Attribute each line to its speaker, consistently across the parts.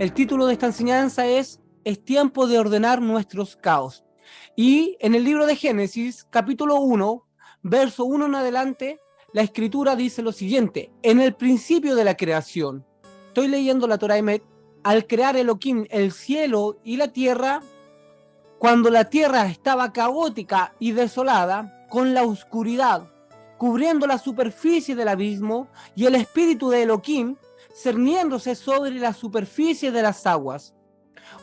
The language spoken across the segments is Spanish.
Speaker 1: El título de esta enseñanza Es tiempo de ordenar nuestros caos. Y en el libro de Génesis, capítulo 1, verso 1 en adelante, la escritura dice lo siguiente: en el principio de la creación, estoy leyendo la Torá Emet, al crear Elohim el cielo y la tierra, cuando la tierra estaba caótica y desolada, con la oscuridad cubriendo la superficie del abismo, y el espíritu de Elohim cerniéndose sobre la superficie de las aguas.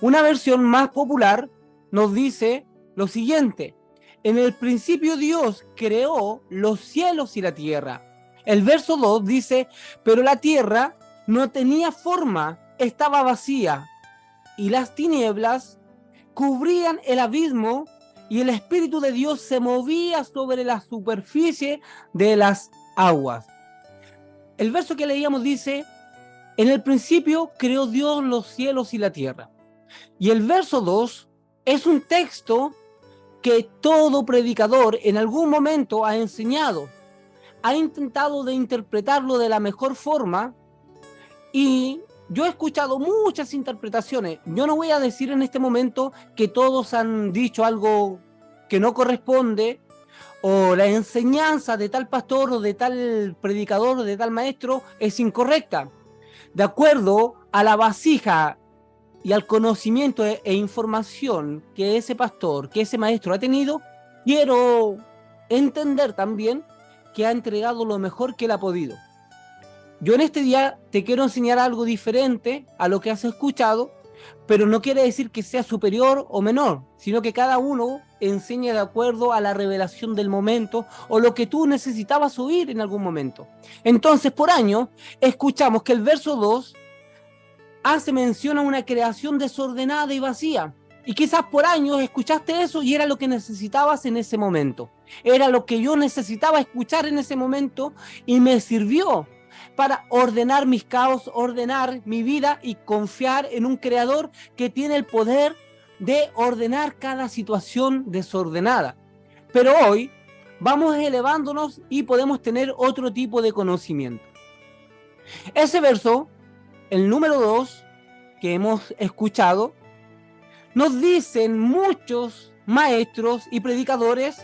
Speaker 1: Una versión más popular nos dice lo siguiente: en el principio Dios creó los cielos y la tierra. El verso 2 dice: pero la tierra no tenía forma, estaba vacía, y las tinieblas cubrían el abismo, y el Espíritu de Dios se movía sobre la superficie de las aguas. El verso que leíamos dice: en el principio creó Dios los cielos y la tierra. Y el verso 2 es un texto que todo predicador en algún momento ha enseñado, ha intentado de interpretarlo de la mejor forma, y yo he escuchado muchas interpretaciones. Yo no voy a decir en este momento que todos han dicho algo que no corresponde, o la enseñanza de tal pastor o de tal predicador o de tal maestro es incorrecta. De acuerdo a la vasija y al conocimiento e información que ese pastor, que ese maestro ha tenido, quiero entender también que ha entregado lo mejor que él ha podido. Yo en este día te quiero enseñar algo diferente a lo que has escuchado, pero no quiere decir que sea superior o menor, sino que cada uno enseña de acuerdo a la revelación del momento o lo que tú necesitabas oír en algún momento. Entonces, por año, escuchamos que el verso 2 hace mención a una creación desordenada y vacía. Y quizás por años escuchaste eso y era lo que necesitabas en ese momento. Era lo que yo necesitaba escuchar en ese momento y me sirvió para ordenar mis caos, ordenar mi vida y confiar en un creador que tiene el poder de ordenar cada situación desordenada. Pero hoy vamos elevándonos y podemos tener otro tipo de conocimiento. Ese verso, el número 2 que hemos escuchado, nos dicen muchos maestros y predicadores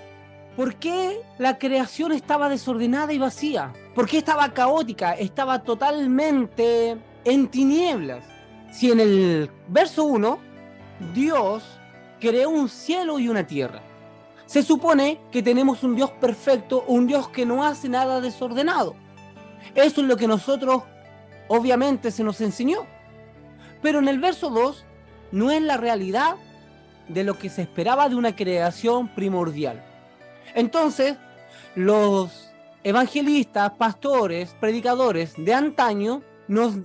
Speaker 1: por qué la creación estaba desordenada y vacía, por qué estaba caótica, estaba totalmente en tinieblas. Si en el verso 1 Dios creó un cielo y una tierra, se supone que tenemos un Dios perfecto, un Dios que no hace nada desordenado. Eso es lo que nosotros obviamente se nos enseñó. Pero en el verso 2 no es la realidad de lo que se esperaba de una creación primordial. Entonces, los evangelistas, pastores, predicadores de antaño nos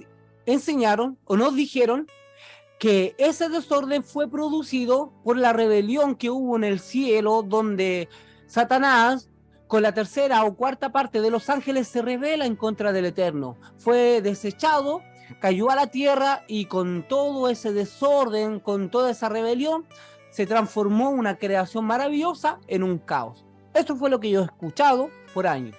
Speaker 1: enseñaron o nos dijeron que ese desorden fue producido por la rebelión que hubo en el cielo, donde Satanás, con la tercera o cuarta parte de los ángeles, se rebela en contra del Eterno. Fue desechado, cayó a la tierra, y con todo ese desorden, con toda esa rebelión, se transformó una creación maravillosa en un caos. Eso fue lo que yo he escuchado por años.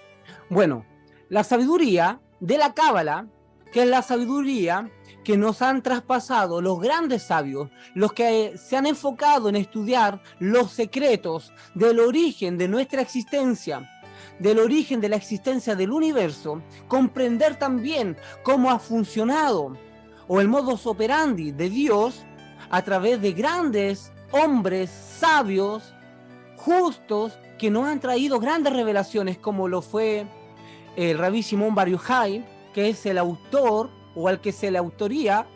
Speaker 1: Bueno, la sabiduría de la Cábala, que es la sabiduría que nos han traspasado los grandes sabios, los que se han enfocado en estudiar los secretos del origen de nuestra existencia, del origen de la existencia del universo, comprender también cómo ha funcionado o el modus operandi de Dios a través de grandes hombres sabios, justos, que nos han traído grandes revelaciones, como lo fue el Rabí Shimon Bar Yochai, que es el autor o al que se le autoría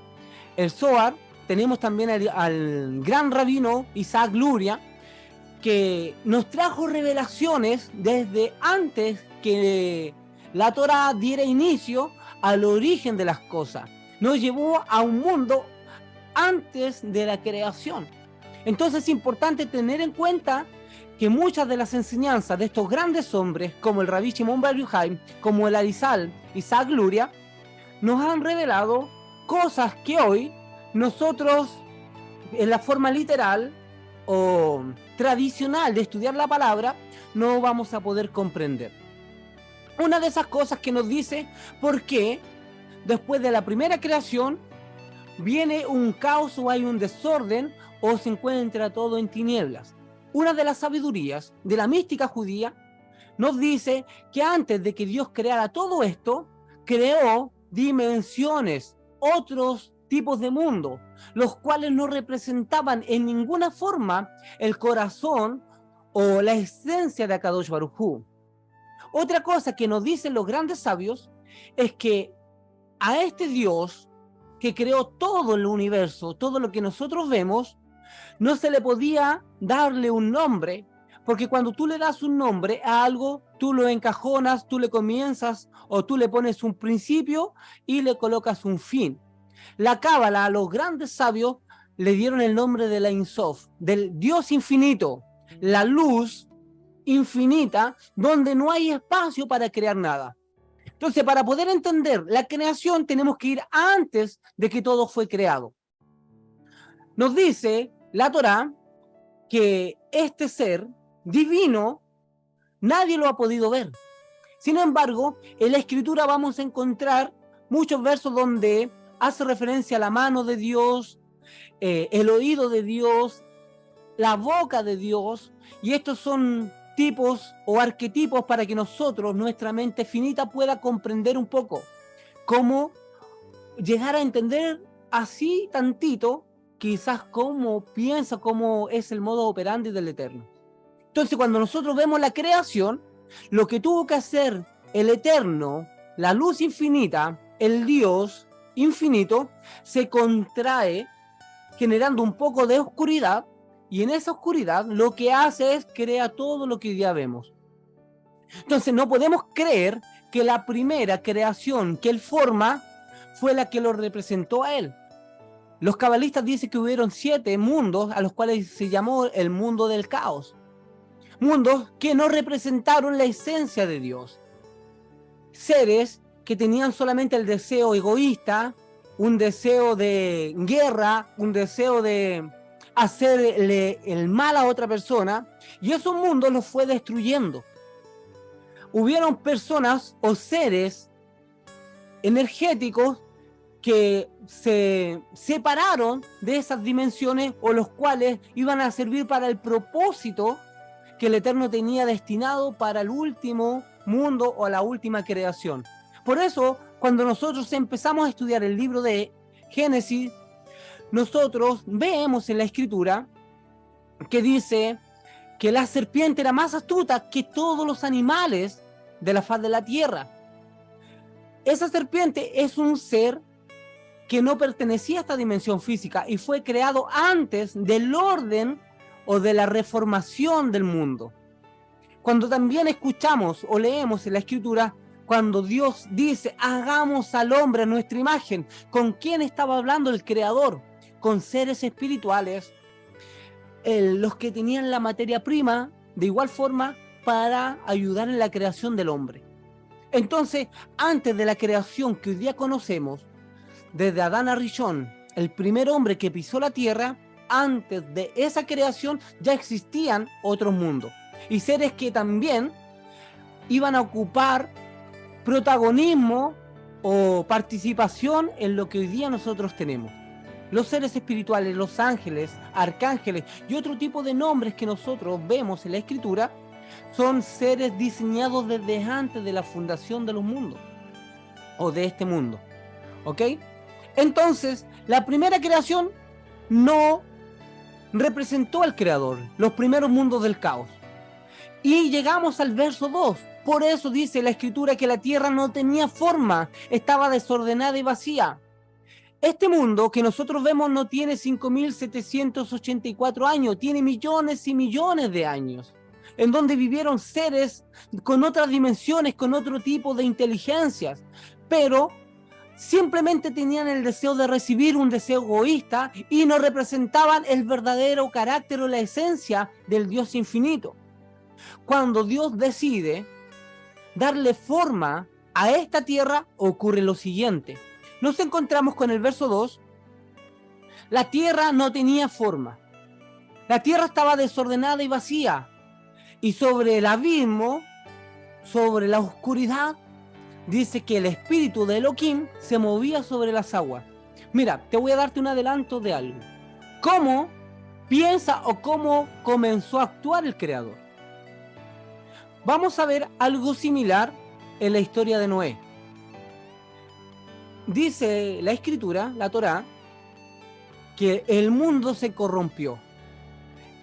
Speaker 1: el Zohar. Tenemos también al gran rabino Isaac Luria, que nos trajo revelaciones desde antes que la Torá diera inicio al origen de las cosas. Nos llevó a un mundo antes de la creación. Entonces es importante tener en cuenta que muchas de las enseñanzas de estos grandes hombres, como el Rabí Shimon Bar Yochai, como el Arizal Isaac Luria, nos han revelado cosas que hoy nosotros, en la forma literal o tradicional de estudiar la palabra, no vamos a poder comprender. Una de esas cosas que nos dice por qué después de la primera creación viene un caos o hay un desorden o se encuentra todo en tinieblas. Una de las sabidurías de la mística judía nos dice que antes de que Dios creara todo esto, creó dimensiones, otros tipos de mundo, los cuales no representaban en ninguna forma el corazón o la esencia de Akadosh Baruj Hu. Otra cosa que nos dicen los grandes sabios es que a este Dios que creó todo el universo, todo lo que nosotros vemos, no se le podía darle un nombre, porque cuando tú le das un nombre a algo, tú lo encajonas, tú le comienzas o tú le pones un principio y le colocas un fin. La Cábala, a los grandes sabios, le dieron el nombre de la Ein Sof, del Dios infinito, la luz infinita, donde no hay espacio para crear nada. Entonces, para poder entender la creación, tenemos que ir antes de que todo fue creado. Nos dice la Torá que este ser divino nadie lo ha podido ver. Sin embargo, en la Escritura vamos a encontrar muchos versos donde hace referencia a la mano de Dios, el oído de Dios, la boca de Dios, y estos son tipos o arquetipos para que nosotros, nuestra mente finita, pueda comprender un poco cómo llegar a entender así tantito, quizás cómo piensa, cómo es el modo operandi del Eterno. Entonces, cuando nosotros vemos la creación, lo que tuvo que hacer el Eterno, la luz infinita, el Dios infinito, se contrae generando un poco de oscuridad, y en esa oscuridad lo que hace es crear todo lo que hoy día vemos. Entonces no podemos creer que la primera creación que él forma fue la que lo representó a él. Los cabalistas dicen que hubieron 7 mundos a los cuales se llamó el mundo del caos. Mundos que no representaron la esencia de Dios. Seres que tenían solamente el deseo egoísta, un deseo de guerra, un deseo de hacerle el mal a otra persona, y esos mundos los fue destruyendo. Hubieron personas o seres energéticos que se separaron de esas dimensiones o los cuales iban a servir para el propósito que el Eterno tenía destinado para el último mundo o la última creación. Por eso, cuando nosotros empezamos a estudiar el libro de Génesis, nosotros vemos en la Escritura que dice que la serpiente era más astuta que todos los animales de la faz de la tierra. Esa serpiente es un ser que no pertenecía a esta dimensión física y fue creado antes del orden o de la reformación del mundo. Cuando también escuchamos o leemos en la Escritura, cuando Dios dice, hagamos al hombre a nuestra imagen, ¿con quién estaba hablando el Creador? Con seres espirituales, los que tenían la materia prima, de igual forma, para ayudar en la creación del hombre. Entonces, antes de la creación que hoy día conocemos, desde Adán a Rishon, el primer hombre que pisó la tierra, antes de esa creación ya existían otros mundos. Y seres que también iban a ocupar protagonismo o participación en lo que hoy día nosotros tenemos. Los seres espirituales, los ángeles, arcángeles y otro tipo de nombres que nosotros vemos en la Escritura son seres diseñados desde antes de la fundación de los mundos o de este mundo. ¿Ok? Entonces, la primera creación no representó al Creador, los primeros mundos del caos. Y llegamos al verso 2. Por eso dice la Escritura que la tierra no tenía forma, estaba desordenada y vacía. Este mundo que nosotros vemos no tiene 5.784 años, tiene millones y millones de años, en donde vivieron seres con otras dimensiones, con otro tipo de inteligencias, pero simplemente tenían el deseo de recibir, un deseo egoísta, y no representaban el verdadero carácter o la esencia del Dios infinito. Cuando Dios decide darle forma a esta tierra, ocurre lo siguiente. Nos encontramos con el verso 2. La tierra no tenía forma. La tierra estaba desordenada y vacía. Y sobre el abismo, sobre la oscuridad, dice que el espíritu de Elohim se movía sobre las aguas. Mira, te voy a darte un adelanto de algo. ¿Cómo piensa o cómo comenzó a actuar el Creador? Vamos a ver algo similar en la historia de Noé. Dice la Escritura, la Torá, que el mundo se corrompió,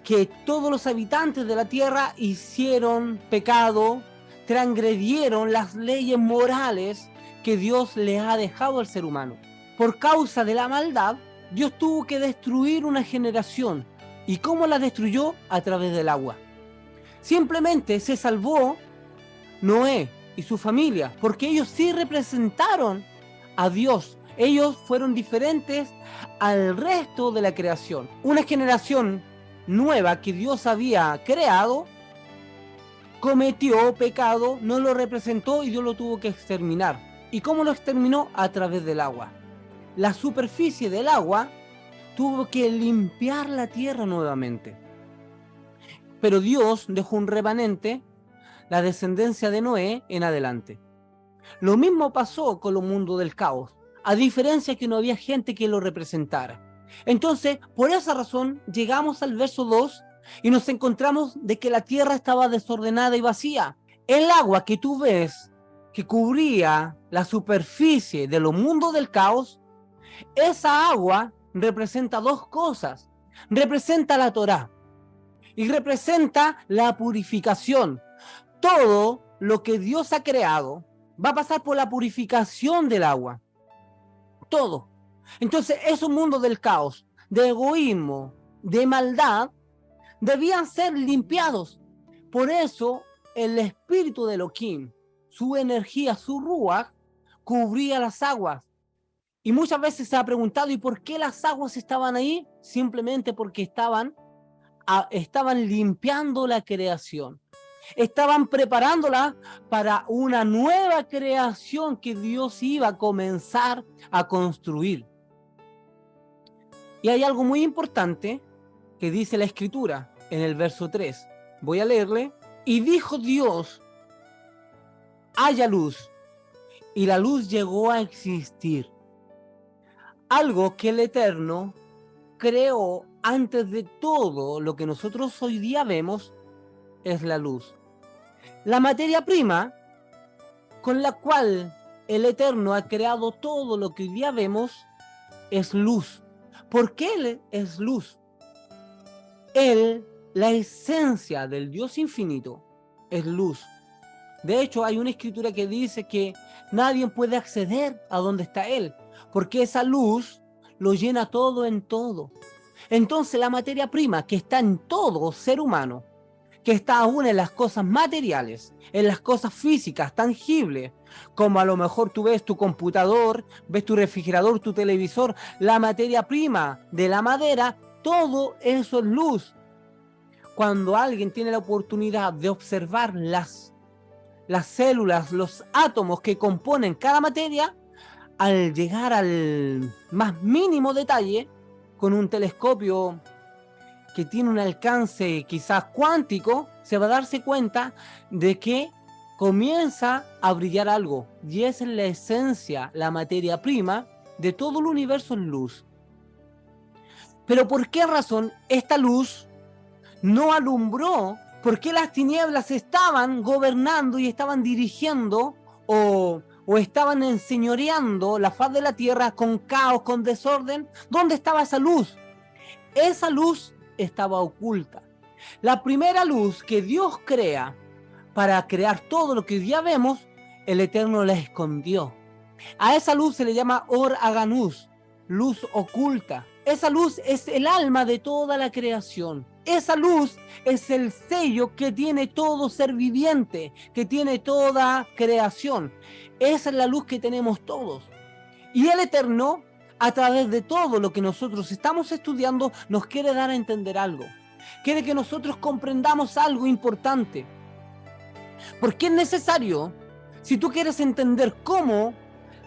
Speaker 1: que todos los habitantes de la tierra hicieron pecado, transgredieron las leyes morales que Dios le ha dejado al ser humano. Por causa de la maldad, Dios tuvo que destruir una generación. ¿Y cómo la destruyó? A través del agua. Simplemente se salvó Noé y su familia, porque ellos sí representaron a Dios. Ellos fueron diferentes al resto de la creación. Una generación nueva que Dios había creado cometió pecado, no lo representó y Dios lo tuvo que exterminar. ¿Y cómo lo exterminó? A través del agua. La superficie del agua tuvo que limpiar la tierra nuevamente. Pero Dios dejó un remanente, la descendencia de Noé en adelante. Lo mismo pasó con los mundos del caos, a diferencia que no había gente que lo representara. Entonces, por esa razón, llegamos al verso 2 y nos encontramos de que la tierra estaba desordenada y vacía. El agua que tú ves, que cubría la superficie de los mundos del caos, esa agua representa dos cosas. Representa la Torá y representa la purificación. Todo lo que Dios ha creado va a pasar por la purificación del agua. Todo. Entonces, esos mundos del caos, de egoísmo, de maldad, debían ser limpiados. Por eso, el espíritu de Elohim, su energía, su ruach, cubría las aguas. Y muchas veces se ha preguntado, ¿y por qué las aguas estaban ahí? Simplemente porque estaban limpiando la creación. Estaban preparándola para una nueva creación que Dios iba a comenzar a construir. Y hay algo muy importante que dice la Escritura en el verso 3. Voy a leerle. Y dijo Dios, haya luz. Y la luz llegó a existir. Algo que el Eterno creó antes de todo lo que nosotros hoy día vemos es la luz. La materia prima con la cual el Eterno ha creado todo lo que hoy día vemos es luz. ¿Por qué Él es luz? Él, la esencia del Dios infinito, es luz. De hecho, hay una escritura que dice que nadie puede acceder a donde está Él, porque esa luz lo llena todo en todo. Entonces, la materia prima que está en todo ser humano, que está aún en las cosas materiales, en las cosas físicas, tangibles, como a lo mejor tú ves tu computador, ves tu refrigerador, tu televisor, la materia prima de la madera, todo eso es luz. Cuando alguien tiene la oportunidad de observar las células, los átomos que componen cada materia, al llegar al más mínimo detalle, con un telescopio que tiene un alcance quizás cuántico, se va a darse cuenta de que comienza a brillar algo. Y esa es la esencia, la materia prima de todo el universo en luz. Pero ¿por qué razón esta luz no alumbró? ¿Por qué las tinieblas estaban gobernando y estaban dirigiendo o estaban enseñoreando la faz de la tierra con caos, con desorden? ¿Dónde estaba esa luz? Esa luz estaba oculta. La primera luz que Dios crea para crear todo lo que ya vemos, el Eterno la escondió. A esa luz se le llama Or Haganus, luz oculta. Esa luz es el alma de toda la creación. Esa luz es el sello que tiene todo ser viviente, que tiene toda creación. Esa es la luz que tenemos todos. Y el Eterno, a través de todo lo que nosotros estamos estudiando, nos quiere dar a entender algo. Quiere que nosotros comprendamos algo importante. Porque es necesario, si tú quieres entender cómo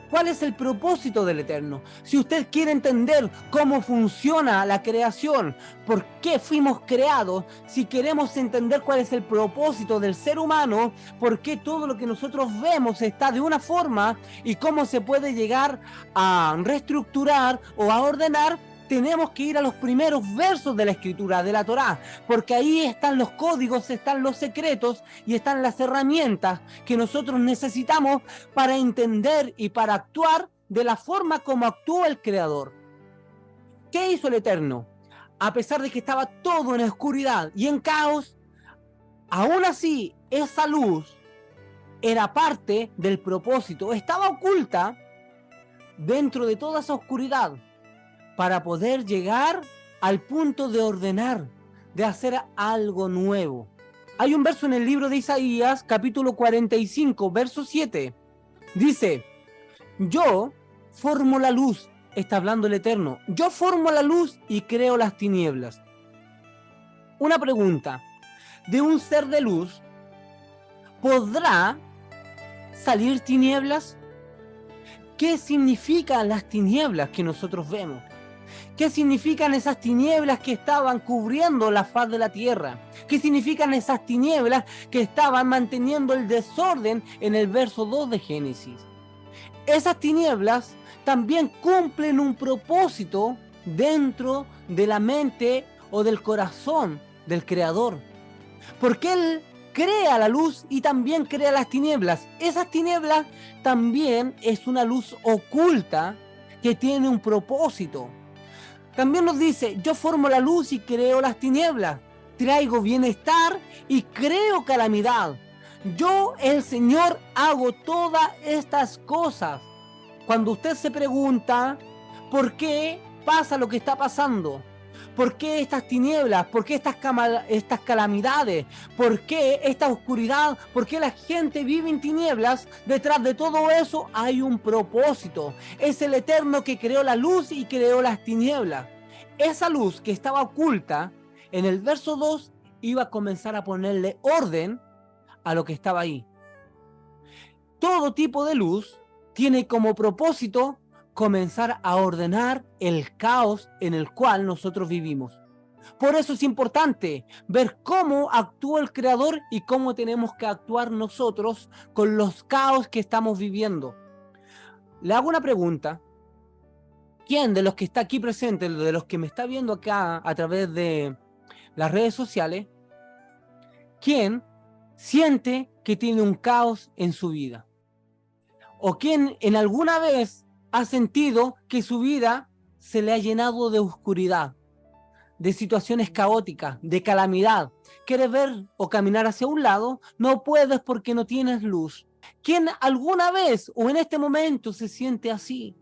Speaker 1: ¿Cuál es el propósito del Eterno? Si usted quiere entender cómo funciona la creación, por qué fuimos creados, si queremos entender cuál es el propósito del ser humano, por qué todo lo que nosotros vemos está de una forma y cómo se puede llegar a reestructurar o a ordenar, tenemos que ir a los primeros versos de la Escritura, de la Torá, porque ahí están los códigos, están los secretos y están las herramientas que nosotros necesitamos para entender y para actuar de la forma como actuó el Creador. ¿Qué hizo el Eterno? A pesar de que estaba todo en oscuridad y en caos, aún así esa luz era parte del propósito, estaba oculta dentro de toda esa oscuridad, para poder llegar al punto de ordenar, de hacer algo nuevo. Hay un verso en el libro de Isaías, capítulo 45, verso 7. Dice, yo formo la luz, está hablando el Eterno, yo formo la luz y creo las tinieblas. Una pregunta, ¿de un ser de luz podrá salir tinieblas? ¿Qué significan las tinieblas que nosotros vemos? ¿Qué significan esas tinieblas que estaban cubriendo la faz de la tierra? ¿Qué significan esas tinieblas que estaban manteniendo el desorden en el verso 2 de Génesis? Esas tinieblas también cumplen un propósito dentro de la mente o del corazón del Creador. Porque Él crea la luz y también crea las tinieblas. Esas tinieblas también es una luz oculta que tiene un propósito. También nos dice, yo formo la luz y creo las tinieblas, traigo bienestar y creo calamidad. Yo, el Señor, hago todas estas cosas. Cuando usted se pregunta, ¿por qué pasa lo que está pasando? ¿Por qué estas tinieblas? ¿Por qué estas calamidades? ¿Por qué esta oscuridad? ¿Por qué la gente vive en tinieblas? Detrás de todo eso hay un propósito. Es el Eterno que creó la luz y creó las tinieblas. Esa luz que estaba oculta, en el verso 2, iba a comenzar a ponerle orden a lo que estaba ahí. Todo tipo de luz tiene como propósito comenzar a ordenar el caos en el cual nosotros vivimos. Por eso es importante ver cómo actuó el Creador y cómo tenemos que actuar nosotros con los caos que estamos viviendo. Le hago una pregunta. ¿Quién de los que está aquí presente, de los que me está viendo acá a través de las redes sociales, quién siente que tiene un caos en su vida? ¿O quién en alguna vez ha sentido que su vida se le ha llenado de oscuridad, de situaciones caóticas, de calamidad? ¿Quieres ver o caminar hacia un lado? No puedes porque no tienes luz. ¿Quién alguna vez o en este momento se siente así?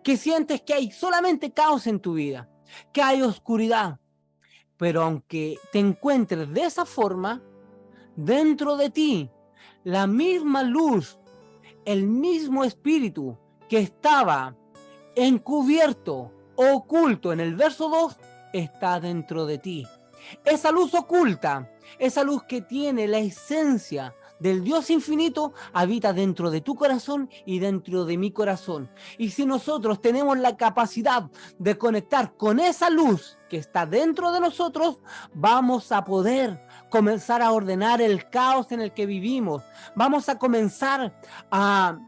Speaker 1: Que sientes que hay solamente caos en tu vida, que hay oscuridad. Pero aunque te encuentres de esa forma, dentro de ti, la misma luz, el mismo espíritu que estaba encubierto, oculto en el verso 2, está dentro de ti. Esa luz oculta, esa luz que tiene la esencia del Dios infinito, habita dentro de tu corazón y dentro de mi corazón. Y si nosotros tenemos la capacidad de conectar con esa luz que está dentro de nosotros, vamos a poder comenzar a ordenar el caos en el que vivimos. Vamos a comenzar a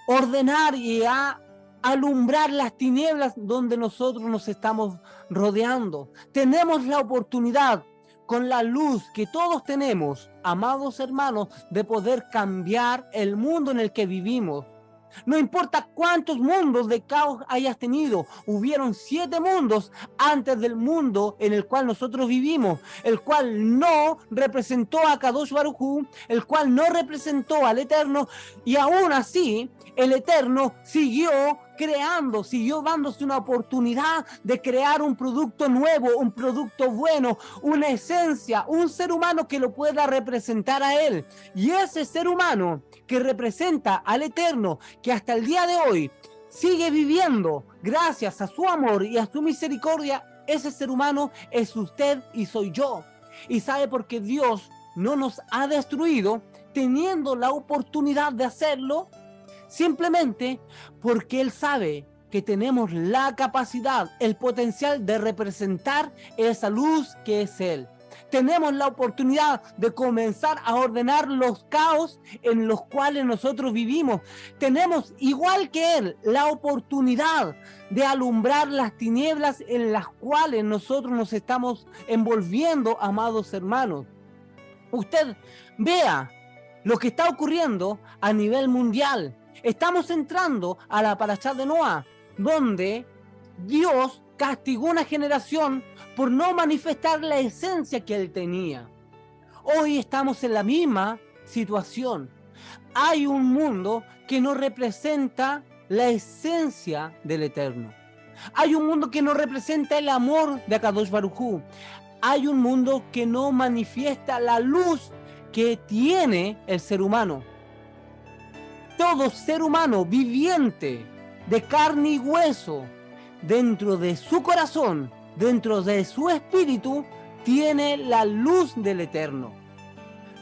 Speaker 1: ordenar y a alumbrar las tinieblas donde nosotros nos estamos rodeando. Tenemos la oportunidad, con la luz que todos tenemos, amados hermanos, de poder cambiar el mundo en el que vivimos. No importa cuántos mundos de caos hayas tenido, hubieron 7 mundos antes del mundo en el cual nosotros vivimos, el cual no representó a Kadosh Baruj Hu, el cual no representó al Eterno, y aún así el Eterno siguió creando, siguió dándose una oportunidad de crear un producto nuevo, un producto bueno, una esencia, un ser humano que lo pueda representar a él. Y ese ser humano que representa al Eterno, que hasta el día de hoy sigue viviendo gracias a su amor y a su misericordia, ese ser humano es usted y soy yo. Y sabe por qué Dios no nos ha destruido teniendo la oportunidad de hacerlo. simplemente porque Él sabe que tenemos la capacidad, el potencial de representar esa luz que es Él. Tenemos la oportunidad de comenzar a ordenar los caos en los cuales nosotros vivimos. Tenemos, igual que Él, la oportunidad de alumbrar las tinieblas en las cuales nosotros nos estamos envolviendo, amados hermanos. Usted vea lo que está ocurriendo a nivel mundial. Estamos entrando a la parashá de Noa, donde Dios castigó una generación por no manifestar la esencia que Él tenía. Hoy estamos en la misma situación. Hay un mundo que no representa la esencia del Eterno. Hay un mundo que no representa el amor de Akadosh Baruj Hu. Hay un mundo que no manifiesta la luz que tiene el ser humano. Todo ser humano viviente, de carne y hueso, dentro de su corazón, dentro de su espíritu, tiene la luz del Eterno.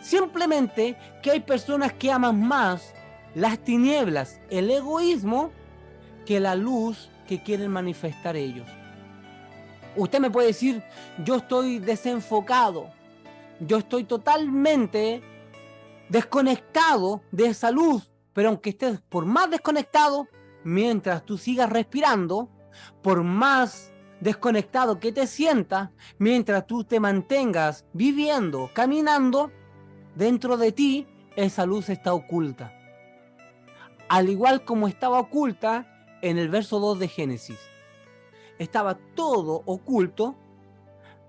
Speaker 1: Simplemente que hay personas que aman más las tinieblas, el egoísmo, que la luz que quieren manifestar ellos. Usted me puede decir, yo estoy desenfocado, yo estoy totalmente desconectado de esa luz, pero aunque estés por más desconectado, mientras tú sigas respirando, por más desconectado que te sientas, mientras tú te mantengas viviendo, caminando, dentro de ti esa luz está oculta. Al igual como estaba oculta en el verso 2 de Génesis. Estaba todo oculto,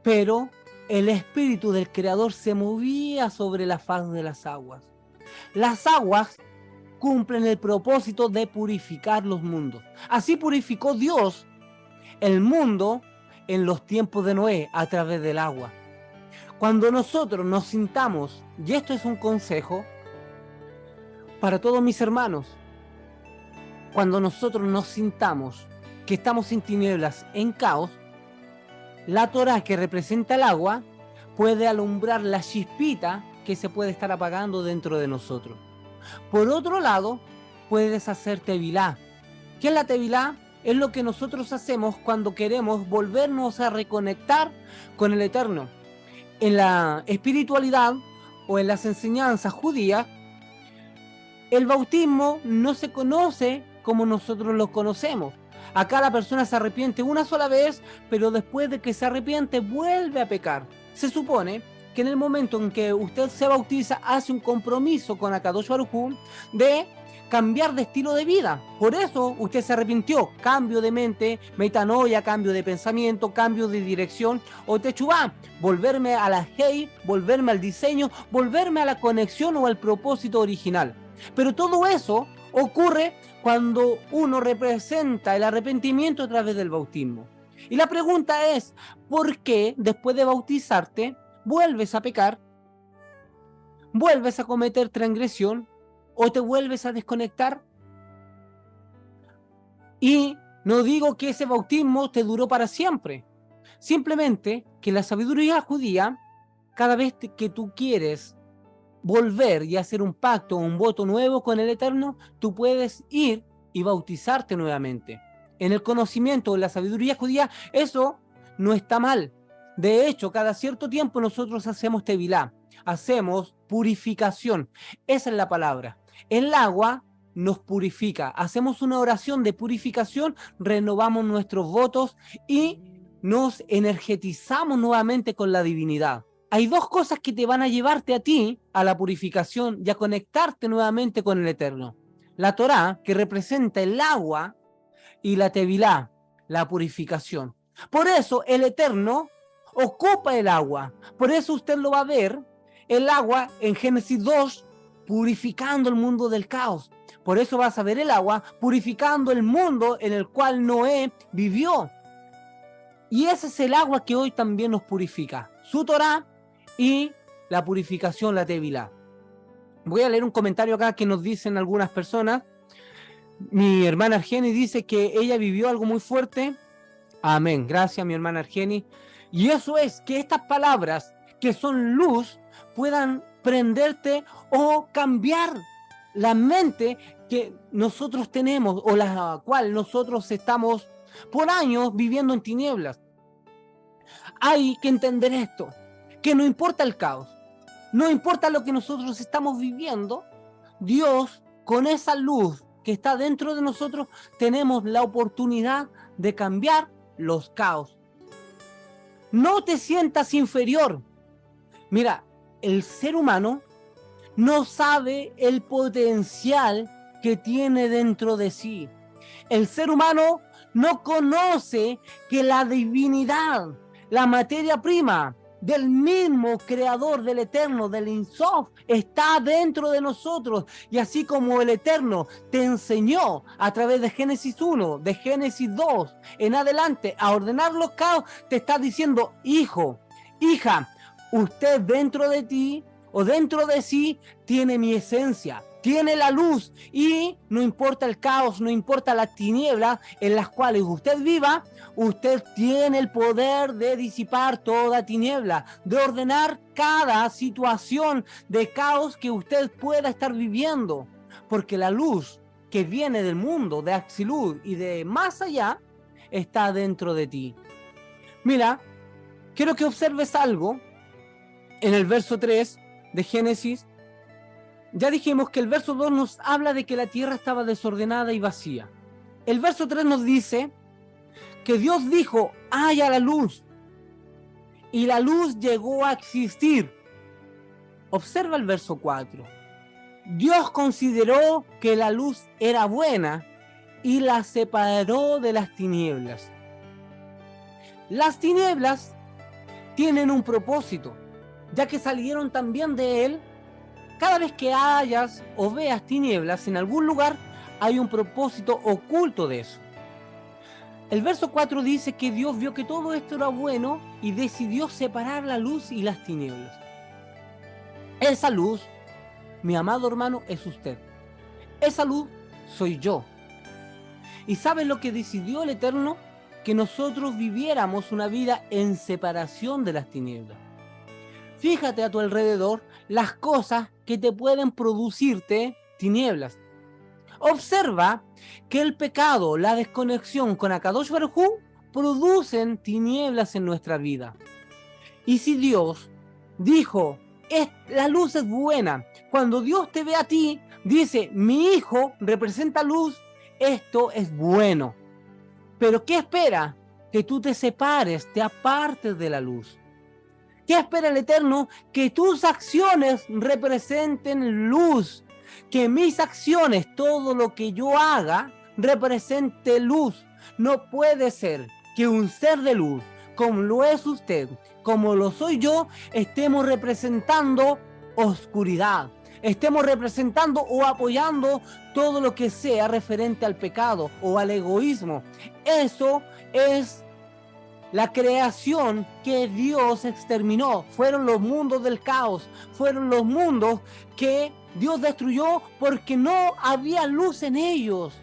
Speaker 1: pero el espíritu del Creador se movía sobre la faz de las aguas. Las aguas cumplen el propósito de purificar los mundos. Así purificó Dios el mundo en los tiempos de Noé a través del agua. Cuando nosotros nos sintamos, y esto es un consejo para todos mis hermanos, cuando nosotros nos sintamos que estamos en tinieblas, en caos, la Torá, que representa el agua, puede alumbrar la chispita que se puede estar apagando dentro de nosotros. Por otro lado, puedes hacer tevilá. ¿Qué es la tevilá? Es lo que nosotros hacemos cuando queremos volvernos a reconectar con el Eterno. En la espiritualidad o en las enseñanzas judías, el bautismo no se conoce como nosotros lo conocemos. Acá la persona se arrepiente una sola vez, pero después de que se arrepiente vuelve a pecar. Se supone que en el momento en que usted se bautiza, hace un compromiso con Akadosh Baruj Hu de cambiar de estilo de vida. Por eso usted se arrepintió. Cambio de mente, metanoia, cambio de pensamiento, cambio de dirección, o techubá, volverme a la Hei, volverme al diseño, volverme a la conexión o al propósito original. Pero todo eso ocurre cuando uno representa el arrepentimiento a través del bautismo. Y la pregunta es, ¿por qué después de bautizarte vuelves a pecar? ¿Vuelves a cometer transgresión? ¿O te vuelves a desconectar? Y no digo que ese bautismo te duró para siempre. Simplemente que la sabiduría judía, cada vez que tú quieres volver y hacer un pacto o un voto nuevo con el Eterno, tú puedes ir y bautizarte nuevamente. En el conocimiento de la sabiduría judía, eso no está mal. De hecho, cada cierto tiempo nosotros hacemos tevilá, hacemos purificación. Esa es la palabra. El agua nos purifica. Hacemos una oración de purificación, renovamos nuestros votos y nos energetizamos nuevamente con la divinidad. Hay dos cosas que te van a llevarte a ti a la purificación y a conectarte nuevamente con el Eterno. La Torá, que representa el agua, y la tevilá, la purificación. Por eso el Eterno ocupa el agua. Por eso usted lo va a ver, el agua en Génesis 2, purificando el mundo del caos. Por eso vas a ver el agua purificando el mundo en el cual Noé vivió. Y ese es el agua que hoy también nos purifica. Su Torá y la purificación, la tevilá. Voy a leer un comentario acá que nos dicen algunas personas. Mi hermana Argeni dice que ella vivió algo muy fuerte. Amén. Gracias, mi hermana Argeni. Y eso es que estas palabras que son luz puedan prenderte o cambiar la mente que nosotros tenemos o la cual nosotros estamos por años viviendo en tinieblas. Hay que entender esto, que no importa el caos, no importa lo que nosotros estamos viviendo, Dios, con esa luz que está dentro de nosotros, tenemos la oportunidad de cambiar los caos. No te sientas inferior. Mira, el ser humano no sabe el potencial que tiene dentro de sí. El ser humano no conoce que la divinidad, la materia prima del mismo creador, del eterno, del Ein Sof, está dentro de nosotros. Y así como el eterno te enseñó a través de Génesis 1, de Génesis 2 en adelante a ordenar los caos, te está diciendo: hijo, hija, usted dentro de ti o dentro de sí tiene mi esencia, tiene la luz, y no importa el caos, no importa las tinieblas en las cuales usted viva, usted tiene el poder de disipar toda tiniebla, de ordenar cada situación de caos que usted pueda estar viviendo, porque la luz que viene del mundo de Atsilud y de más allá está dentro de ti. Mira, quiero que observes algo en el verso 3 de Génesis. Ya dijimos que el verso 2 nos habla de que la tierra estaba desordenada y vacía. El verso 3 nos dice que Dios dijo: haya la luz, y la luz llegó a existir. Observa el verso 4. Dios consideró que la luz era buena y la separó de las tinieblas. Las tinieblas tienen un propósito, ya que salieron también de él. Cada vez que hayas o veas tinieblas en algún lugar, hay un propósito oculto de eso. El verso 4 dice que Dios vio que todo esto era bueno y decidió separar la luz y las tinieblas. Esa luz, mi amado hermano, es usted. Esa luz soy yo. ¿Y sabes lo que decidió el Eterno? Que nosotros viviéramos una vida en separación de las tinieblas. Fíjate a tu alrededor las cosas que te pueden producirte tinieblas. Observa que el pecado, la desconexión con Akadosh Baruj Hu producen tinieblas en nuestra vida. Y si Dios dijo: la luz es buena, cuando Dios te ve a ti, dice: mi hijo representa luz, esto es bueno. Pero ¿qué espera? Que tú te separes, te apartes de la luz. ¿Qué espera el Eterno? Que tus acciones representen luz. Que mis acciones, todo lo que yo haga, represente luz. No puede ser que un ser de luz, como lo es usted, como lo soy yo, estemos representando oscuridad. Estemos representando o apoyando todo lo que sea referente al pecado o al egoísmo. Eso es la creación que Dios exterminó. Fueron los mundos del caos, fueron los mundos que Dios destruyó porque no había luz en ellos.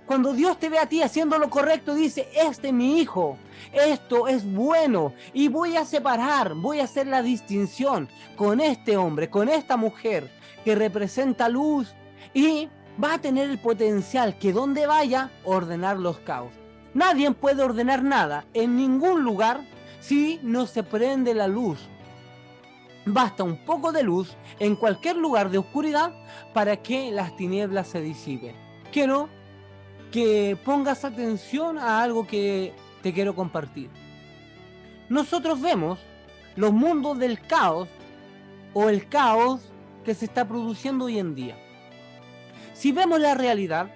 Speaker 1: Cuando Dios te ve a ti haciendo lo correcto, dice: este es mi hijo, esto es bueno, y voy a separar, voy a hacer la distinción con este hombre, con esta mujer que representa luz, y va a tener el potencial que donde vaya, ordenar los caos. Nadie puede ordenar nada en ningún lugar si no se prende la luz. Basta un poco de luz en cualquier lugar de oscuridad para que las tinieblas se disipen. Quiero que pongas atención a algo que te quiero compartir. Nosotros vemos los mundos del caos o el caos que se está produciendo hoy en día. Si vemos la realidad,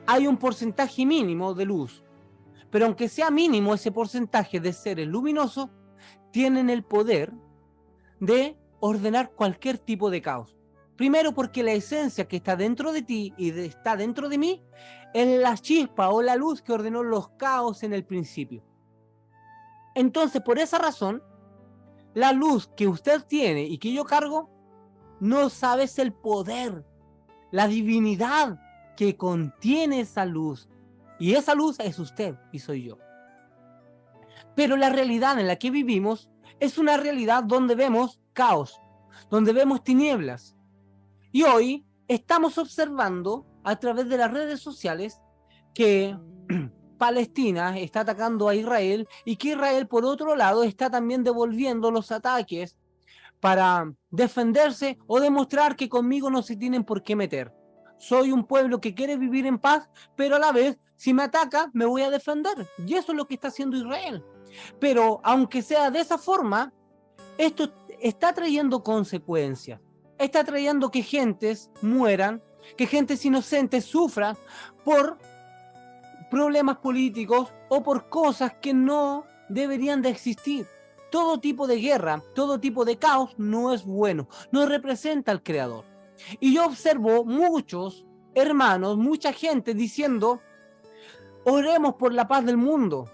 Speaker 1: hay un porcentaje mínimo de luz, pero aunque sea mínimo ese porcentaje de seres luminosos, tienen el poder de ordenar cualquier tipo de caos. Primero, porque la esencia que está dentro de ti y está dentro de mí es la chispa o la luz que ordenó los caos en el principio. Entonces, por esa razón, la luz que usted tiene y que yo cargo, no sabes el poder, la divinidad que contiene esa luz. Y esa luz es usted y soy yo. Pero la realidad en la que vivimos es una realidad donde vemos caos, donde vemos tinieblas. Y hoy estamos observando a través de las redes sociales que Palestina está atacando a Israel y que Israel, por otro lado, está también devolviendo los ataques para defenderse o demostrar que conmigo no se tienen por qué meter. Soy un pueblo que quiere vivir en paz, pero a la vez, si me ataca, me voy a defender. Y eso es lo que está haciendo Israel. Pero aunque sea de esa forma, esto está trayendo consecuencias. Está trayendo que gentes mueran, que gentes inocentes sufran por problemas políticos o por cosas que no deberían de existir. Todo tipo de guerra, todo tipo de caos no es bueno, no representa al Creador. Y yo observo muchos hermanos, mucha gente diciendo, oremos por la paz del mundo.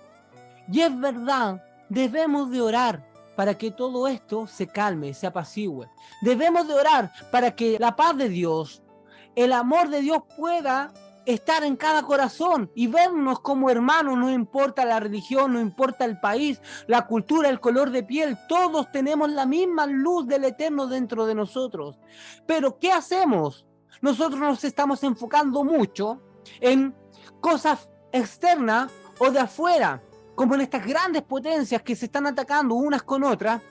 Speaker 1: Y es verdad, debemos de orar para que todo esto se calme, se apacigüe. Debemos de orar para que la paz de Dios, el amor de Dios pueda estar en cada corazón y vernos como hermanos, no importa la religión, no importa el país, la cultura, el color de piel, todos tenemos la misma luz del Eterno dentro de nosotros. Pero ¿qué hacemos? Nosotros nos estamos enfocando mucho en cosas externas o de afuera, como en estas grandes potencias que se están atacando unas con otras,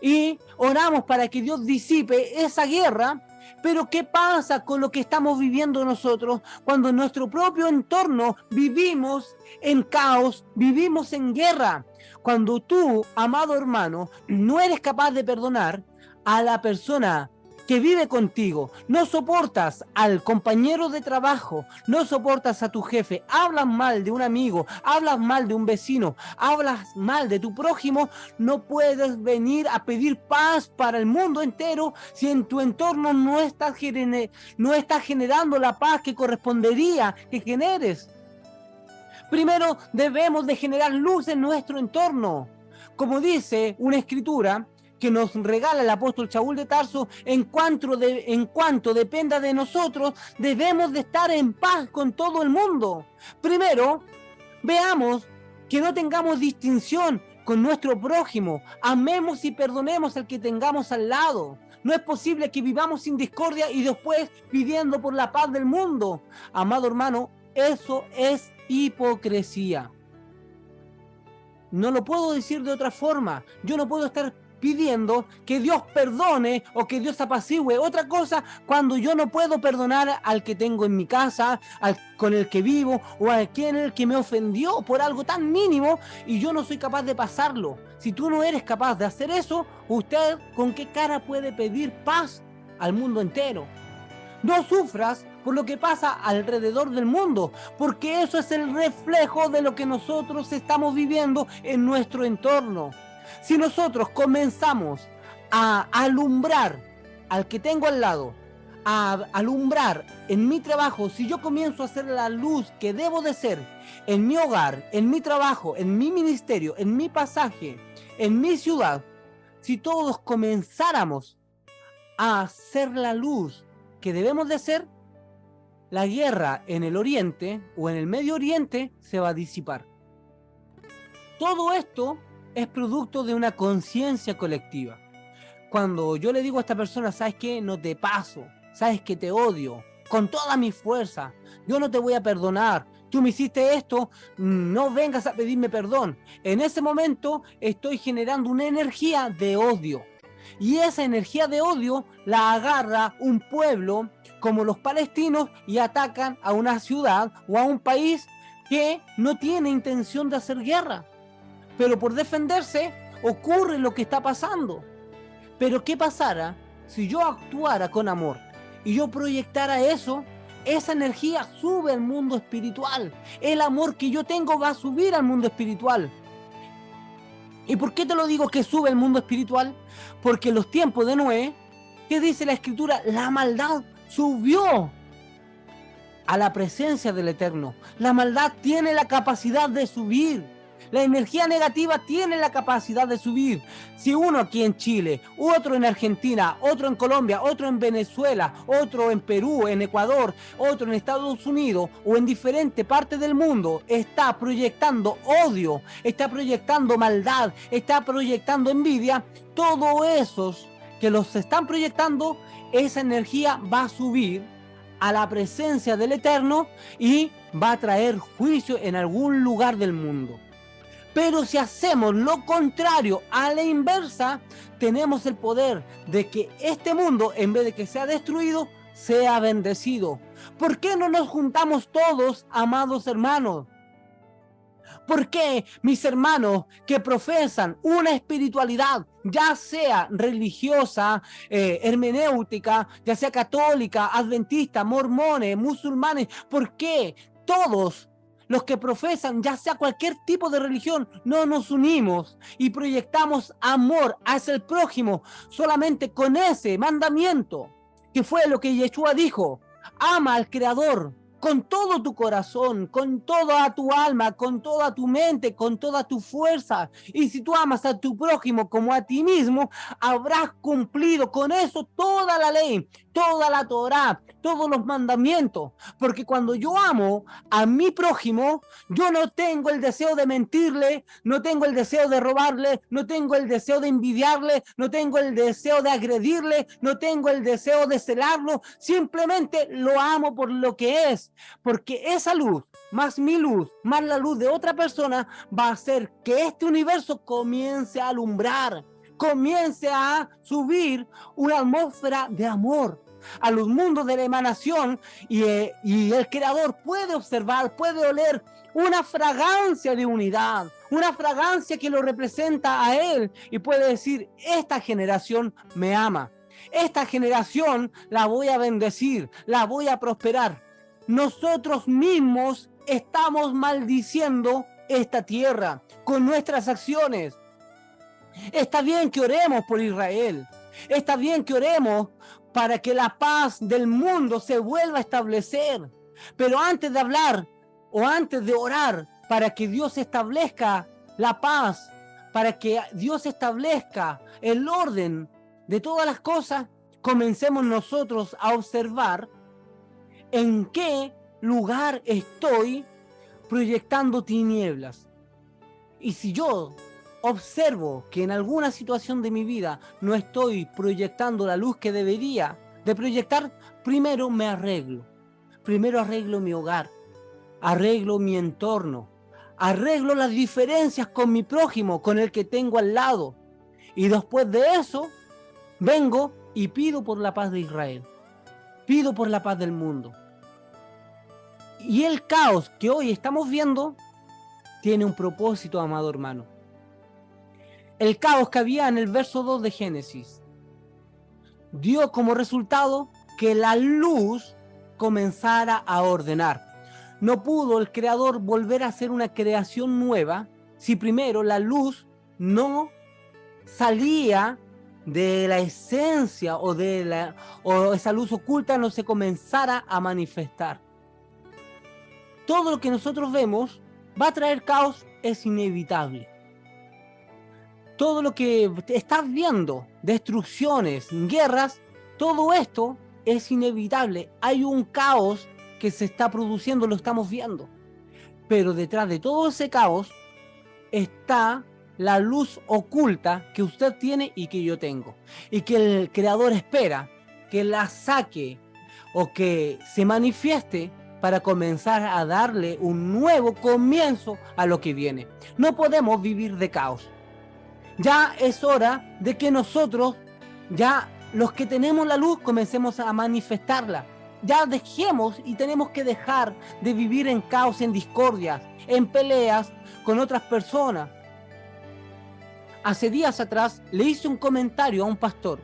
Speaker 1: y oramos para que Dios disipe esa guerra. Pero ¿qué pasa con lo que estamos viviendo nosotros cuando en nuestro propio entorno vivimos en caos, vivimos en guerra? Cuando tú, amado hermano, no eres capaz de perdonar a la persona que vive contigo, no soportas al compañero de trabajo, no soportas a tu jefe, hablas mal de un amigo, hablas mal de un vecino, hablas mal de tu prójimo, no puedes venir a pedir paz para el mundo entero si en tu entorno no estás generando la paz que correspondería que generes. Primero debemos de generar luz en nuestro entorno. Como dice una escritura que nos regala el apóstol Shaul de Tarso, en cuanto dependa de nosotros, debemos de estar en paz con todo el mundo. Primero, veamos que no tengamos distinción con nuestro prójimo. Amemos y perdonemos al que tengamos al lado. No es posible que vivamos sin discordia y después pidiendo por la paz del mundo. Amado hermano, eso es hipocresía. No lo puedo decir de otra forma. Yo no puedo estar pidiendo que Dios perdone o que Dios apacigüe otra cosa cuando yo no puedo perdonar al que tengo en mi casa, con el que vivo o a quien el que me ofendió por algo tan mínimo y yo no soy capaz de pasarlo. Si tú no eres capaz de hacer eso, ¿usted con qué cara puede pedir paz al mundo entero? No sufras por lo que pasa alrededor del mundo, porque eso es el reflejo de lo que nosotros estamos viviendo en nuestro entorno. Si nosotros comenzamos a alumbrar al que tengo al lado, a alumbrar en mi trabajo, si yo comienzo a hacer la luz que debo de ser en mi hogar, en mi trabajo, en mi ministerio, en mi pasaje, en mi ciudad, si todos comenzáramos a hacer la luz que debemos de ser, la guerra en el Oriente o en el Medio Oriente se va a disipar. Todo esto es producto de una conciencia colectiva. Cuando yo le digo a esta persona, ¿sabes qué? No te paso, sabes que te odio, con toda mi fuerza, yo no te voy a perdonar, tú me hiciste esto, no vengas a pedirme perdón. En ese momento estoy generando una energía de odio. Y esa energía de odio la agarra un pueblo como los palestinos y atacan a una ciudad o a un país que no tiene intención de hacer guerra. Pero por defenderse ocurre lo que está pasando. Pero ¿qué pasara si yo actuara con amor y yo proyectara eso? Esa energía sube al mundo espiritual. El amor que yo tengo va a subir al mundo espiritual. ¿Y por qué te lo digo que sube al mundo espiritual? Porque en los tiempos de Noé, ¿qué dice la Escritura? La maldad subió a la presencia del Eterno. La maldad tiene la capacidad de subir. La energía negativa tiene la capacidad de subir. Si uno aquí en Chile, otro en Argentina, otro en Colombia, otro en Venezuela, otro en Perú, en Ecuador, otro en Estados Unidos o en diferentes partes del mundo está proyectando odio, está proyectando maldad, está proyectando envidia, todos esos que los están proyectando, esa energía va a subir a la presencia del Eterno y va a traer juicio en algún lugar del mundo. Pero si hacemos lo contrario, a la inversa, tenemos el poder de que este mundo, en vez de que sea destruido, sea bendecido. ¿Por qué no nos juntamos todos, amados hermanos? ¿Por qué mis hermanos que profesan una espiritualidad, ya sea religiosa, hermenéutica, ya sea católica, adventista, mormones, musulmanes, por qué todos los que profesan, ya sea cualquier tipo de religión, no nos unimos y proyectamos amor hacia el prójimo solamente con ese mandamiento, que fue lo que Yeshua dijo: ama al Creador con todo tu corazón, con toda tu alma, con toda tu mente, con toda tu fuerza. Y si tú amas a tu prójimo como a ti mismo, habrás cumplido con eso toda la ley, toda la Torá, todos los mandamientos. Porque cuando yo amo a mi prójimo, yo no tengo el deseo de mentirle, no tengo el deseo de robarle, no tengo el deseo de envidiarle, no tengo el deseo de agredirle, no tengo el deseo de celarlo, simplemente lo amo por lo que es. Porque esa luz, más mi luz, más la luz de otra persona, va a hacer que este universo comience a alumbrar, comience a subir una atmósfera de amor a los mundos de la emanación, y el Creador puede observar, puede oler una fragancia de unidad, una fragancia que lo representa a Él, y puede decir: esta generación me ama, esta generación la voy a bendecir, la voy a prosperar. Nosotros mismos estamos maldiciendo esta tierra con nuestras acciones. Está bien que oremos por Israel, está bien que oremos para que la paz del mundo se vuelva a establecer, pero antes de hablar o antes de orar para que Dios establezca la paz, para que Dios establezca el orden de todas las cosas, comencemos nosotros a observar en qué lugar estoy proyectando tinieblas. Y si yo observo que en alguna situación de mi vida no estoy proyectando la luz que debería de proyectar, primero me arreglo. Primero arreglo mi hogar, arreglo mi entorno, arreglo las diferencias con mi prójimo, con el que tengo al lado. Y después de eso, vengo y pido por la paz de Israel. Pido por la paz del mundo. Y el caos que hoy estamos viendo tiene un propósito, amado hermano. El caos que había en el verso 2 de Génesis dio como resultado que la luz comenzara a ordenar. No pudo el Creador volver a hacer una creación nueva si primero la luz no salía de la esencia o esa luz oculta no se comenzara a manifestar. Todo lo que nosotros vemos va a traer caos, es inevitable. Todo lo que estás viendo, destrucciones, guerras, todo esto es inevitable. Hay un caos que se está produciendo, lo estamos viendo. Pero detrás de todo ese caos está la luz oculta que usted tiene y que yo tengo. Y que el Creador espera que la saque o que se manifieste para comenzar a darle un nuevo comienzo a lo que viene. No podemos vivir de caos. Ya es hora de que nosotros, ya los que tenemos la luz, comencemos a manifestarla. Ya dejemos y tenemos que dejar de vivir en caos, en discordias, en peleas con otras personas. Hace días atrás le hice un comentario a un pastor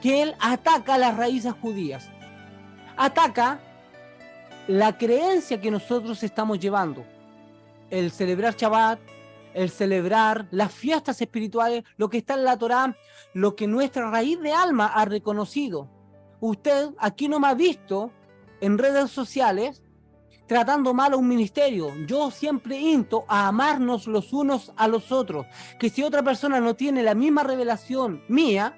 Speaker 1: que él ataca las raíces judías. Ataca la creencia que nosotros estamos llevando. El celebrar Shabbat, el celebrar las fiestas espirituales, lo que está en la Torá, lo que nuestra raíz de alma ha reconocido. Usted aquí no me ha visto en redes sociales tratando mal a un ministerio. Yo siempre insto a amarnos los unos a los otros, que si otra persona no tiene la misma revelación mía,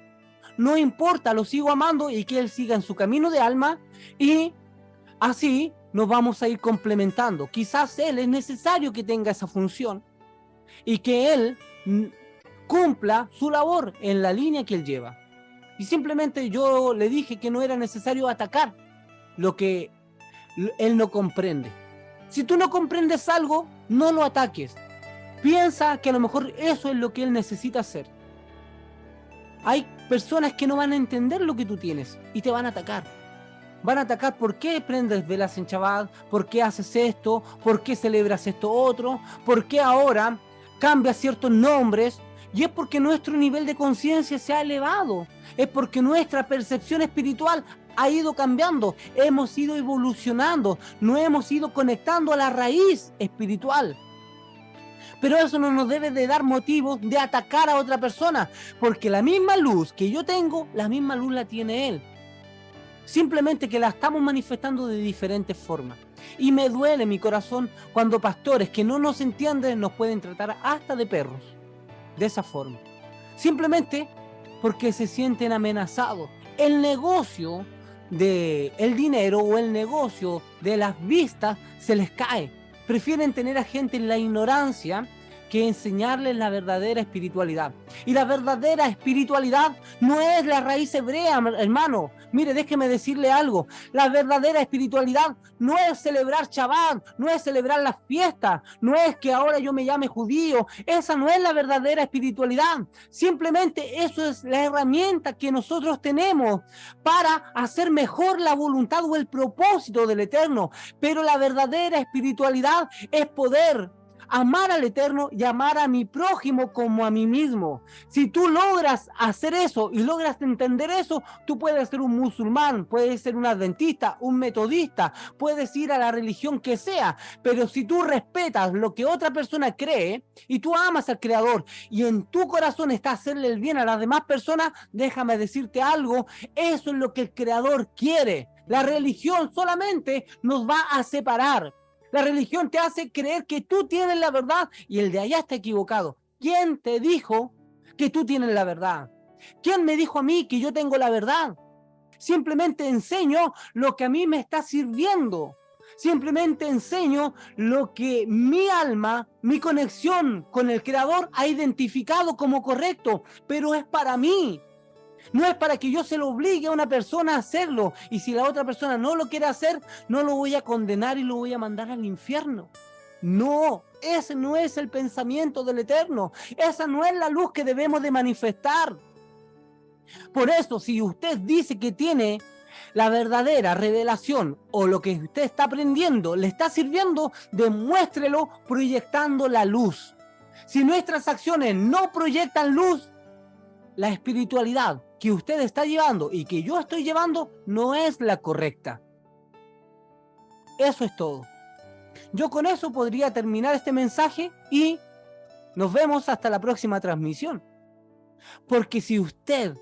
Speaker 1: no importa, lo sigo amando y que él siga en su camino de alma, y así nos vamos a ir complementando. Quizás él es necesario que tenga esa función y que él cumpla su labor en la línea que él lleva. Y simplemente yo le dije que no era necesario atacar, lo que él no comprende. Si tú no comprendes algo, no lo ataques. Piensa que a lo mejor eso es lo que él necesita hacer. Hay personas que no van a entender lo que tú tienes y te van a atacar. Van a atacar por qué prendes velas en Shabbat, por qué haces esto, por qué celebras esto otro, por qué ahora cambias ciertos nombres. Y es porque nuestro nivel de conciencia se ha elevado. Es porque nuestra percepción espiritual ha ido cambiando. Hemos ido evolucionando. Nos hemos ido conectando a la raíz espiritual. Pero eso no nos debe de dar motivos de atacar a otra persona, porque la misma luz que yo tengo, la misma luz la tiene él. Simplemente que la estamos manifestando de diferentes formas. Y me duele mi corazón cuando pastores que no nos entienden nos pueden tratar hasta de perros. De esa forma. Simplemente porque se sienten amenazados. El negocio del dinero o el negocio de las vistas se les cae. Prefieren tener a gente en la ignorancia que enseñarles la verdadera espiritualidad. Y la verdadera espiritualidad no es la raíz hebrea, hermano. Mire, déjeme decirle algo. La verdadera espiritualidad no es celebrar Shabbat, no es celebrar las fiestas, no es que ahora yo me llame judío. Esa no es la verdadera espiritualidad. Simplemente eso es la herramienta que nosotros tenemos para hacer mejor la voluntad o el propósito del Eterno. Pero la verdadera espiritualidad es poder amar al Eterno y amar a mi prójimo como a mí mismo. Si tú logras hacer eso y logras entender eso, tú puedes ser un musulmán, puedes ser un adventista, un metodista, puedes ir a la religión que sea, pero si tú respetas lo que otra persona cree y tú amas al Creador y en tu corazón está hacerle el bien a las demás personas, déjame decirte algo, eso es lo que el Creador quiere. La religión solamente nos va a separar. La religión te hace creer que tú tienes la verdad y el de allá está equivocado. ¿Quién te dijo que tú tienes la verdad? ¿Quién me dijo a mí que yo tengo la verdad? Simplemente enseño lo que a mí me está sirviendo. Simplemente enseño lo que mi alma, mi conexión con el Creador ha identificado como correcto, pero es para mí. No es para que yo se lo obligue a una persona a hacerlo. Y si la otra persona no lo quiere hacer, no lo voy a condenar y lo voy a mandar al infierno. No, ese no es el pensamiento del Eterno. Esa no es la luz que debemos de manifestar. Por eso, si usted dice que tiene la verdadera revelación o lo que usted está aprendiendo le está sirviendo, demuéstrelo proyectando la luz. Si nuestras acciones no proyectan luz, la espiritualidad que usted está llevando y que yo estoy llevando no es la correcta. Eso es todo. Yo con eso podría terminar este mensaje y nos vemos hasta la próxima transmisión. Porque si usted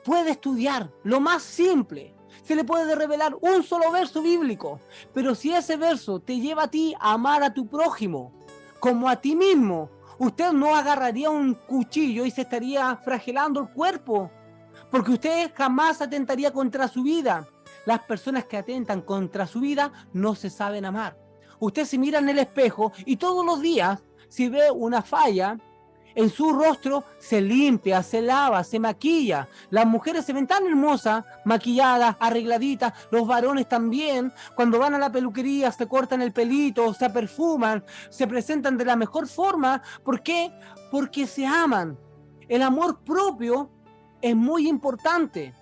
Speaker 1: puede estudiar lo más simple, se le puede revelar un solo verso bíblico, pero si ese verso te lleva a ti a amar a tu prójimo como a ti mismo, usted no agarraría un cuchillo y se estaría flagelando el cuerpo, porque usted jamás atentaría contra su vida. Las personas que atentan contra su vida no se saben amar. Usted se mira en el espejo y todos los días, si ve una falla en su rostro, se limpia, se lava, se maquilla. Las mujeres se ven tan hermosas, maquilladas, arregladitas, los varones también. Cuando van a la peluquería se cortan el pelito, se perfuman, se presentan de la mejor forma. ¿Por qué? Porque se aman. El amor propio es muy importante.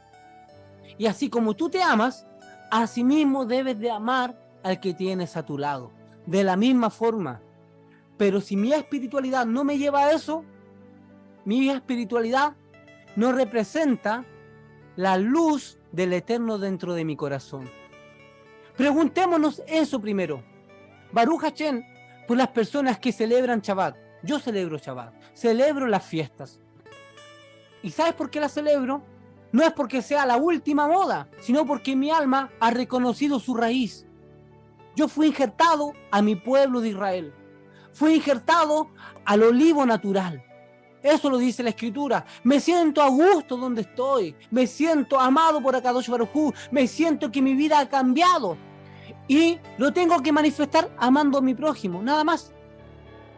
Speaker 1: Y así como tú te amas, asimismo debes de amar al que tienes a tu lado. De la misma forma. Pero si mi espiritualidad no me lleva a eso, mi espiritualidad no representa la luz del Eterno dentro de mi corazón. Preguntémonos eso primero. Baruch Hashem, por las personas que celebran Shabbat. Yo celebro Shabbat, celebro las fiestas. ¿Y sabes por qué las celebro? No es porque sea la última moda, sino porque mi alma ha reconocido su raíz. Yo fui injertado a mi pueblo de Israel. Fui injertado al olivo natural. Eso lo dice la Escritura. Me siento a gusto donde estoy. Me siento amado por Akadosh Baruj Hu. Me siento que mi vida ha cambiado. Y lo tengo que manifestar amando a mi prójimo, nada más.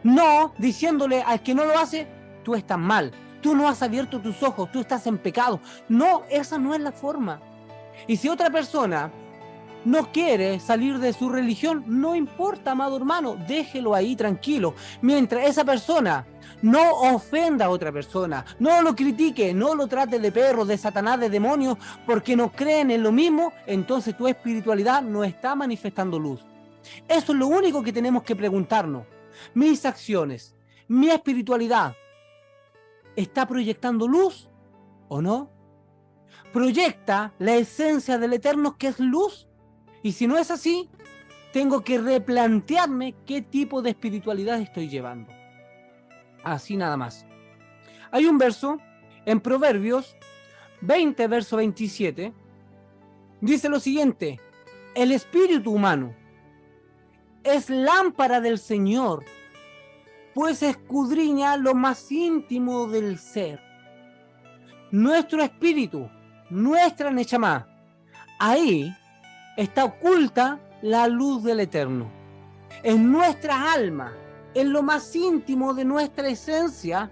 Speaker 1: No diciéndole al que no lo hace, tú estás mal. Tú no has abierto tus ojos, tú estás en pecado. No, esa no es la forma. Y si otra persona no quiere salir de su religión, no importa, amado hermano, déjelo ahí tranquilo. Mientras esa persona no ofenda a otra persona, no lo critique, no lo trate de perro, de Satanás, de demonio, porque no creen en lo mismo, entonces tu espiritualidad no está manifestando luz. Eso es lo único que tenemos que preguntarnos. Mis acciones, mi espiritualidad, ¿está proyectando luz o no? ¿Proyecta la esencia del Eterno, que es luz? Y si no es así, tengo que replantearme qué tipo de espiritualidad estoy llevando. Así nada más. Hay un verso en Proverbios 20, verso 27. Dice lo siguiente: el espíritu humano es lámpara del Señor, pues escudriña lo más íntimo del ser. Nuestro espíritu, nuestra Neshama, ahí está oculta la luz del Eterno. En nuestra alma, en lo más íntimo de nuestra esencia,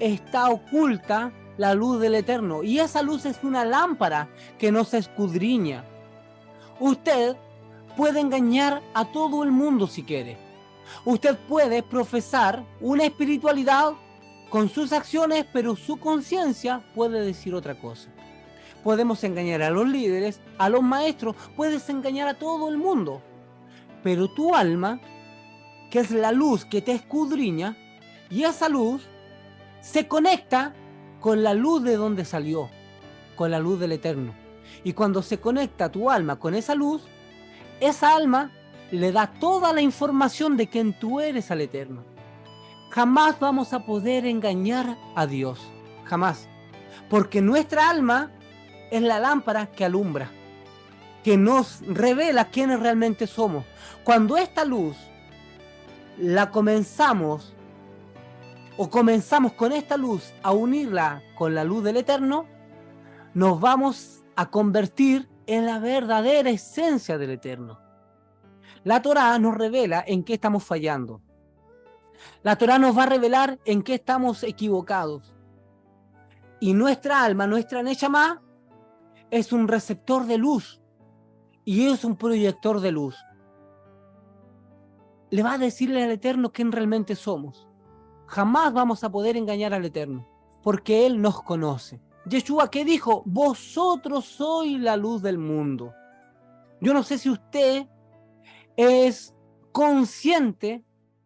Speaker 1: está oculta la luz del Eterno. Y esa luz es una lámpara que nos escudriña. Usted puede engañar a todo el mundo si quiere. Usted puede profesar una espiritualidad con sus acciones, pero su conciencia puede decir otra cosa. Podemos engañar a los líderes, a los maestros, puedes engañar a todo el mundo. Pero tu alma, que es la luz que te escudriña, y esa luz se conecta con la luz de donde salió, con la luz del Eterno. Y cuando se conecta tu alma con esa luz, esa alma le da toda la información de quién tú eres al Eterno. Jamás vamos a poder engañar a Dios, jamás. Porque nuestra alma es la lámpara que alumbra, que nos revela quiénes realmente somos. Cuando esta luz la comenzamos con esta luz a unirla con la luz del Eterno, nos vamos a convertir en la verdadera esencia del Eterno. La Torá nos revela en qué estamos fallando. La Torá nos va a revelar en qué estamos equivocados. Y nuestra alma, nuestra Neshama, es un receptor de luz y es un proyector de luz. Le va a decirle al Eterno quién realmente somos. Jamás vamos a poder engañar al Eterno, porque Él nos conoce. Yeshua, ¿qué dijo? Vosotros sois la luz del mundo. Yo no sé si usted es consciente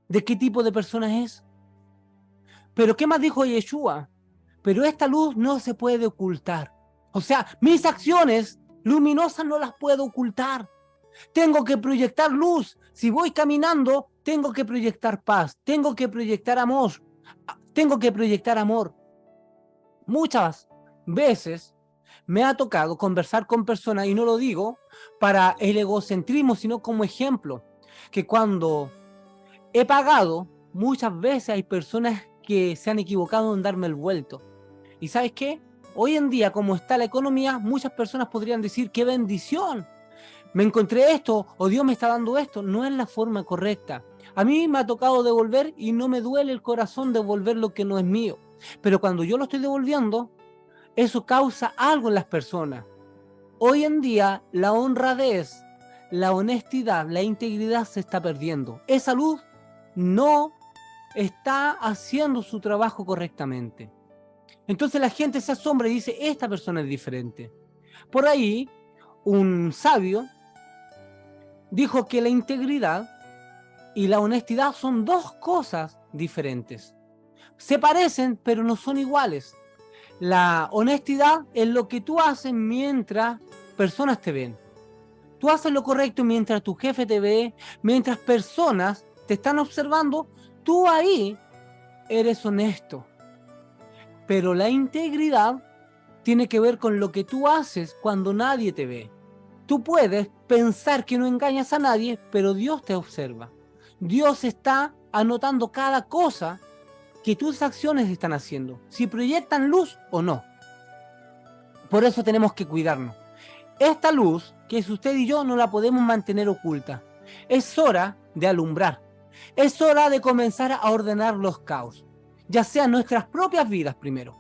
Speaker 1: de qué tipo de persona es. Pero ¿qué más dijo Yeshua? Pero esta luz no se puede ocultar. O sea, mis acciones luminosas no las puedo ocultar. Tengo que proyectar luz. Si voy caminando, tengo que proyectar paz. Tengo que proyectar amor. Tengo que proyectar amor. Muchas veces me ha tocado conversar con personas, y no lo digo para el egocentrismo, sino como ejemplo, que cuando he pagado, muchas veces hay personas que se han equivocado en darme el vuelto. ¿Y sabes qué? Hoy en día, como está la economía, muchas personas podrían decir, ¡qué bendición! Me encontré esto, o Dios me está dando esto. No es la forma correcta. A mí me ha tocado devolver y no me duele el corazón devolver lo que no es mío. Pero cuando yo lo estoy devolviendo, eso causa algo en las personas. Hoy en día, la honradez, la honestidad, la integridad se está perdiendo. Esa luz no está haciendo su trabajo correctamente. Entonces la gente se asombra y dice, esta persona es diferente. Por ahí, un sabio dijo que la integridad y la honestidad son dos cosas diferentes. Se parecen, pero no son iguales. La honestidad es lo que tú haces mientras personas te ven. Tú haces lo correcto mientras tu jefe te ve, mientras personas te están observando, tú ahí eres honesto. Pero la integridad tiene que ver con lo que tú haces cuando nadie te ve. Tú puedes pensar que no engañas a nadie, pero Dios te observa. Dios está anotando cada cosa que tus acciones están haciendo, si proyectan luz o no. Por eso tenemos que cuidarnos. Esta luz, que es usted y yo, no la podemos mantener oculta. Es hora de alumbrar. Es hora de comenzar a ordenar los caos, ya sean nuestras propias vidas primero.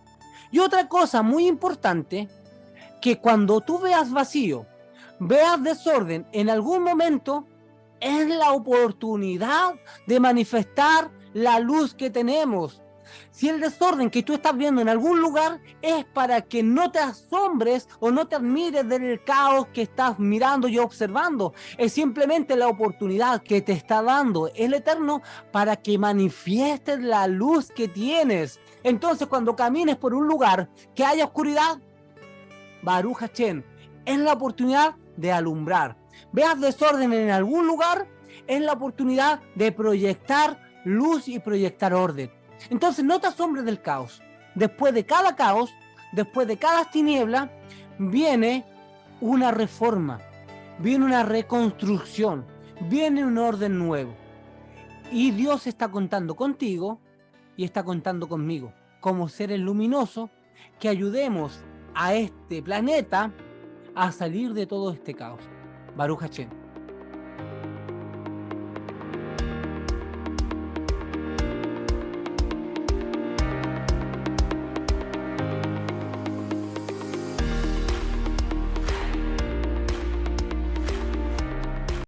Speaker 1: Y otra cosa muy importante, que cuando tú veas vacío, veas desorden en algún momento, es la oportunidad de manifestar la luz que tenemos. Si el desorden que tú estás viendo en algún lugar es para que no te asombres o no te admires del caos que estás mirando y observando, es simplemente la oportunidad que te está dando el Eterno para que manifiestes la luz que tienes. Entonces, cuando camines por un lugar que haya oscuridad, Baruch Hashem, es la oportunidad de alumbrar. Veas desorden en algún lugar, es la oportunidad de proyectar luz y proyectar orden. Entonces no te asombres del caos. Después de cada caos, después de cada tiniebla, viene una reforma, viene una reconstrucción, viene un orden nuevo. Y Dios está contando contigo y está contando conmigo como seres luminosos que ayudemos a este planeta a salir de todo este caos. Baruch Hashem.